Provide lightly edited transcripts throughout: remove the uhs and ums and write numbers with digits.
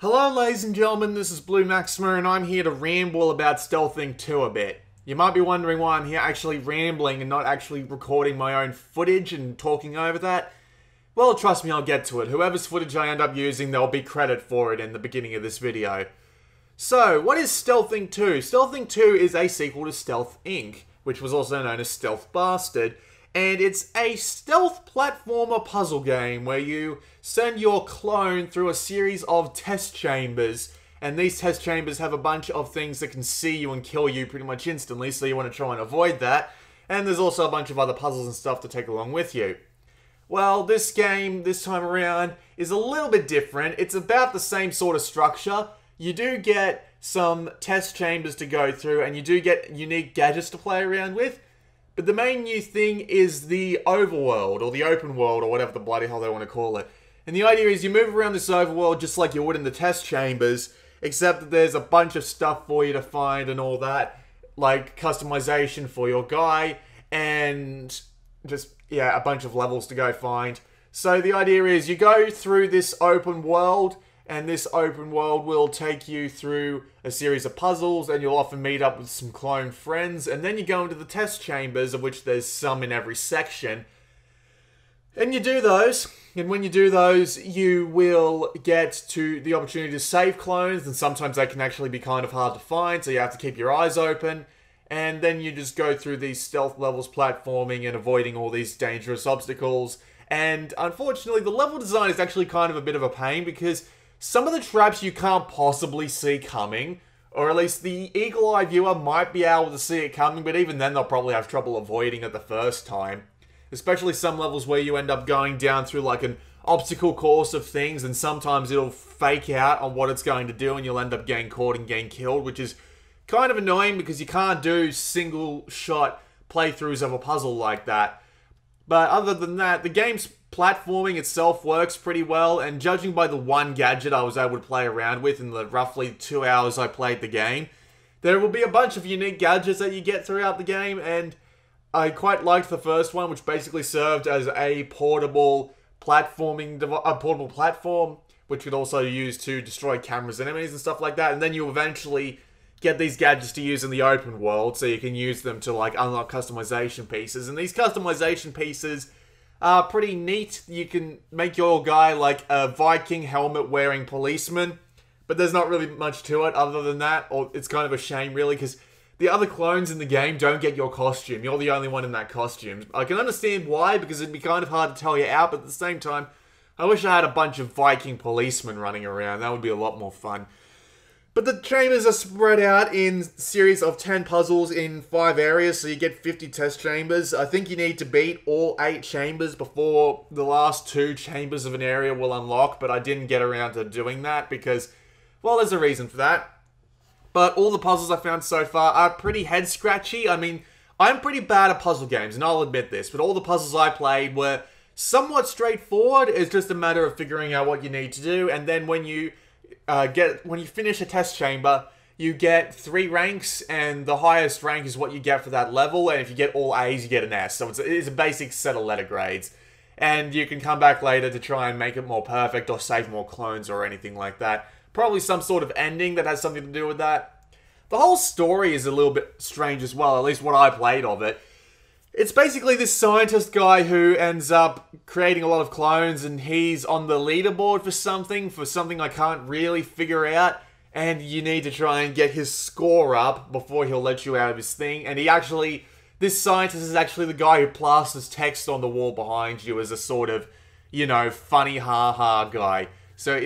Hello ladies and gentlemen, this is Blue Maxima and I'm here to ramble about Stealthing 2 a bit. You might be wondering why I'm here actually rambling and not actually recording my own footage and talking over that. Well, trust me, I'll get to it. Whoever's footage I end up using, there'll be credit for it in the beginning of this video. So, what is Stealthing 2? Stealthing 2 is a sequel to Stealth Inc., which was also known as Stealth Bastard. And it's a stealth platformer puzzle game where you send your clone through a series of test chambers. And these test chambers have a bunch of things that can see you and kill you pretty much instantly, so you want to try and avoid that. And there's also a bunch of other puzzles and stuff to take along with you. Well, this game, this time around, is a little bit different. It's about the same sort of structure. You do get some test chambers to go through, and you do get unique gadgets to play around with. But the main new thing is the overworld, or the open world, or whatever the bloody hell they want to call it. And the idea is you move around this overworld just like you would in the test chambers, except that there's a bunch of stuff for you to find and all that, like customization for your guy, and just, yeah, a bunch of levels to go find. So the idea is you go through this open world, and this open world will take you through a series of puzzles, and you'll often meet up with some clone friends, and then you go into the test chambers, of which there's some in every section. And you do those, and when you do those, you will get to the opportunity to save clones, and sometimes they can actually be kind of hard to find, so you have to keep your eyes open. And then you just go through these stealth levels, platforming and avoiding all these dangerous obstacles. And unfortunately, the level design is actually kind of a bit of a pain, because some of the traps you can't possibly see coming, or at least the eagle-eye viewer might be able to see it coming, but even then they'll probably have trouble avoiding it the first time. Especially some levels where you end up going down through like an obstacle course of things, and sometimes it'll fake out on what it's going to do and you'll end up getting caught and getting killed, which is kind of annoying because you can't do single-shot playthroughs of a puzzle like that. But other than that, the game's platforming itself works pretty well, and judging by the one gadget I was able to play around with in the roughly 2 hours I played the game, there will be a bunch of unique gadgets that you get throughout the game, and I quite liked the first one, which basically served as a portable platform, which could also use to destroy cameras and enemies and stuff like that, and then you eventually get these gadgets to use in the open world, so you can use them to like unlock customization pieces, and these customization pieces are pretty neat. You can make your guy like a Viking helmet wearing policeman, but there's not really much to it other than that, or it's kind of a shame really, because the other clones in the game don't get your costume. You're the only one in that costume. I can understand why, because it'd be kind of hard to tell you out, but at the same time, I wish I had a bunch of Viking policemen running around. That would be a lot more fun. But the chambers are spread out in a series of 10 puzzles in 5 areas, so you get 50 test chambers. I think you need to beat all 8 chambers before the last 2 chambers of an area will unlock, but I didn't get around to doing that because, well, there's a reason for that. But all the puzzles I found so far are pretty head-scratchy. I mean, I'm pretty bad at puzzle games, and I'll admit this, but all the puzzles I played were somewhat straightforward. It's just a matter of figuring out what you need to do, and then when you finish a test chamber, you get 3 ranks, and the highest rank is what you get for that level, and if you get all A's, you get an S. So it's a basic set of letter grades. And you can come back later to try and make it more perfect, or save more clones, or anything like that. Probably some sort of ending that has something to do with that. The whole story is a little bit strange as well, at least what I played of it. It's basically this scientist guy who ends up creating a lot of clones, and he's on the leaderboard for something I can't really figure out, and you need to try and get his score up before he'll let you out of his thing. And this scientist is actually the guy who plasters text on the wall behind you as a sort of, you know, funny ha-ha guy. So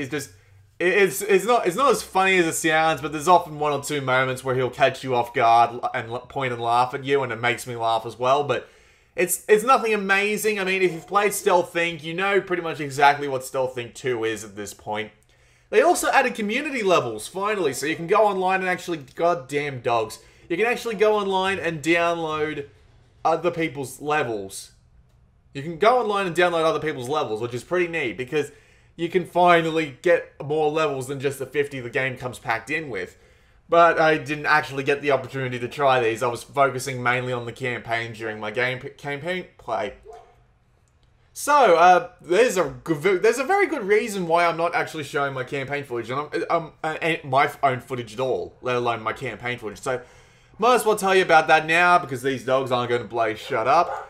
it's not as funny as it sounds, but there's often 1 or 2 moments where he'll catch you off guard and point and laugh at you, and it makes me laugh as well. But it's nothing amazing. I mean, if you've played Stealth Inc., you know pretty much exactly what Stealth Inc. 2 is at this point. They also added community levels, finally, so you can go online and actually, goddamn dogs, you can actually go online and download other people's levels. You can go online and download other people's levels, which is pretty neat, because you can finally get more levels than just the 50 the game comes packed in with. But I didn't actually get the opportunity to try these. I was focusing mainly on the campaign during my campaign play. There's a very good reason why I'm not actually showing my campaign footage, and my own footage at all, let alone my campaign footage. So, might as well tell you about that now, because these dogs aren't going to bloody shut up.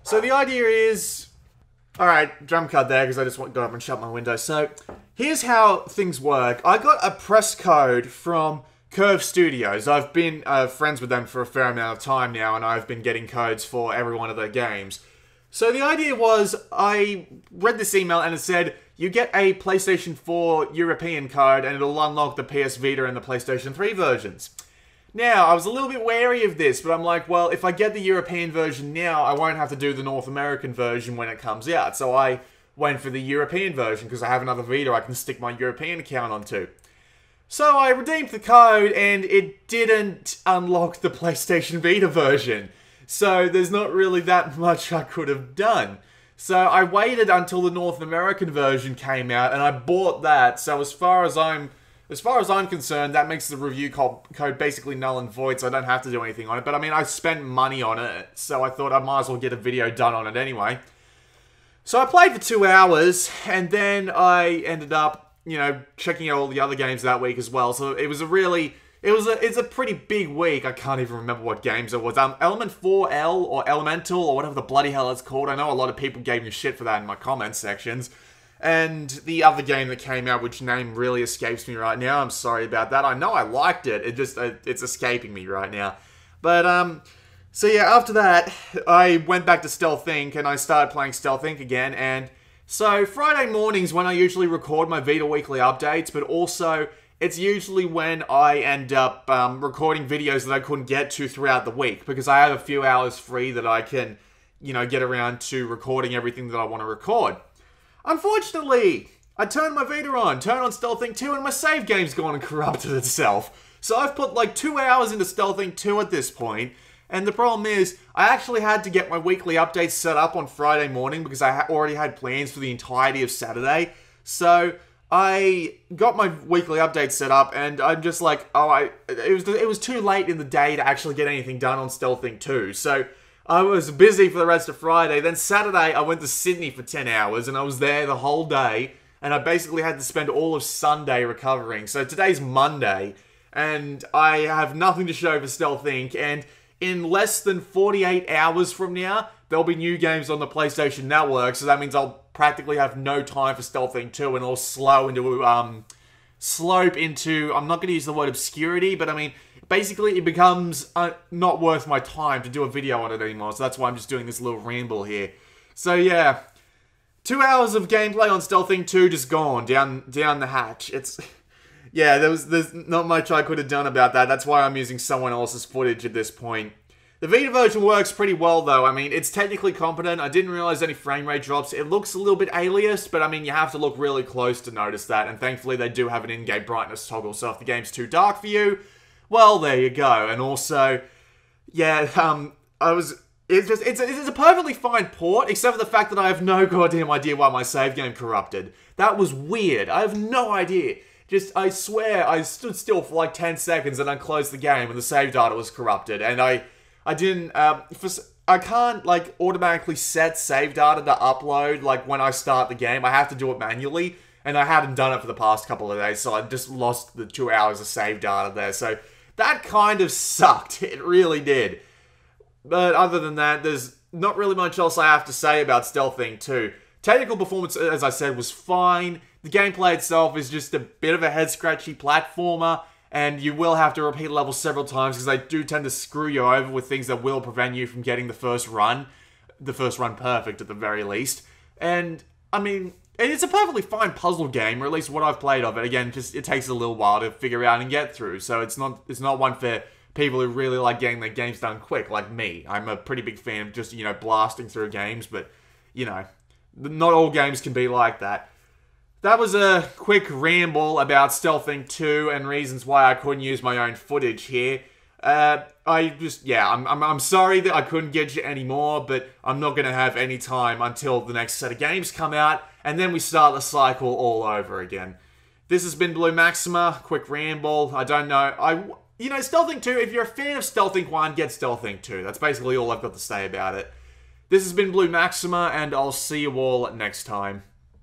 So the idea is... Alright, drum cut there, because I just got up and shut my window. So, here's how things work. I got a press code from Curve Studios. I've been friends with them for a fair amount of time now, and I've been getting codes for every one of their games. So the idea was, I read this email and it said, you get a PlayStation 4 European code and it'll unlock the PS Vita and the PlayStation 3 versions. Now, I was a little bit wary of this, but I'm like, well, if I get the European version now, I won't have to do the North American version when it comes out. So I went for the European version because I have another Vita I can stick my European account onto. So I redeemed the code and it didn't unlock the PlayStation Vita version. So there's not really that much I could have done. So I waited until the North American version came out and I bought that. So as far as I'm concerned, that makes the review code basically null and void, so I don't have to do anything on it. But I mean, I spent money on it, so I thought I might as well get a video done on it anyway. So I played for 2 hours, and then I ended up, you know, checking out all the other games that week as well. So it was it's a pretty big week. I can't even remember what games it was. Element 4L or Elemental or whatever the bloody hell it's called. I know a lot of people gave me shit for that in my comment sections. And the other game that came out, which name really escapes me right now. I'm sorry about that. I know I liked it. It's escaping me right now. But, so yeah, after that, I went back to Stealth Inc. and I started playing Stealth Inc. again. And so Friday mornings when I usually record my Vita Weekly updates, but also it's usually when I end up recording videos that I couldn't get to throughout the week, because I have a few hours free that I can, you know, get around to recording everything that I want to record. Unfortunately, I turned my Vita on, turned on Stealth Inc. 2, and my save game's gone and corrupted itself. So I've put like 2 hours into Stealth Inc. 2 at this point, and the problem is, I actually had to get my weekly updates set up on Friday morning because I already had plans for the entirety of Saturday. So I got my weekly updates set up, and I'm just like, it was too late in the day to actually get anything done on Stealth Inc. 2. So I was busy for the rest of Friday. Then Saturday, I went to Sydney for 10 hours, and I was there the whole day, and I basically had to spend all of Sunday recovering. So today's Monday, and I have nothing to show for Stealth Inc., and in less than 48 hours from now, there'll be new games on the PlayStation Network, so that means I'll practically have no time for Stealth Inc. 2, and it'll slope into, I'm not going to use the word obscurity, but I mean, basically it becomes not worth my time to do a video on it anymore, so that's why I'm just doing this little ramble here. So yeah, 2 hours of gameplay on Stealth Inc. 2 just gone, down the hatch. Yeah, there's not much I could have done about that. That's why I'm using someone else's footage at this point. The Vita version works pretty well, though. I mean, it's technically competent. I didn't realize any frame rate drops. It looks a little bit aliased, but I mean, you have to look really close to notice that. And thankfully, they do have an in-game brightness toggle, so if the game's too dark for you, well, there you go. And also, yeah, it's a perfectly fine port, except for the fact that I have no goddamn idea why my save game corrupted. That was weird. I have no idea. I swear, I stood still for like 10 seconds and unclosed the game and the save data was corrupted. And I can't, like, automatically set save data to upload, like, when I start the game. I have to do it manually. And I hadn't done it for the past couple of days, so I just lost the 2 hours of save data there. So that kind of sucked. It really did. But other than that, there's not really much else I have to say about Stealth Inc. 2. Technical performance, as I said, was fine. The gameplay itself is just a bit of a head-scratchy platformer, and you will have to repeat levels several times because they do tend to screw you over with things that will prevent you from getting the first run perfect at the very least. And, I mean, it's a perfectly fine puzzle game, or at least what I've played of it. Again, it takes a little while to figure out and get through, so it's not one for people who really like getting their games done quick, like me. I'm a pretty big fan of just, you know, blasting through games, but, you know, not all games can be like that. That was a quick ramble about Stealth Inc. 2 and reasons why I couldn't use my own footage here. I'm sorry that I couldn't get you any more, but I'm not going to have any time until the next set of games come out, and then we start the cycle all over again. This has been Blue Maxima, quick ramble. I don't know, Stealth Inc. 2, if you're a fan of Stealth Inc. 1, get Stealth Inc. 2. That's basically all I've got to say about it. This has been Blue Maxima, and I'll see you all next time.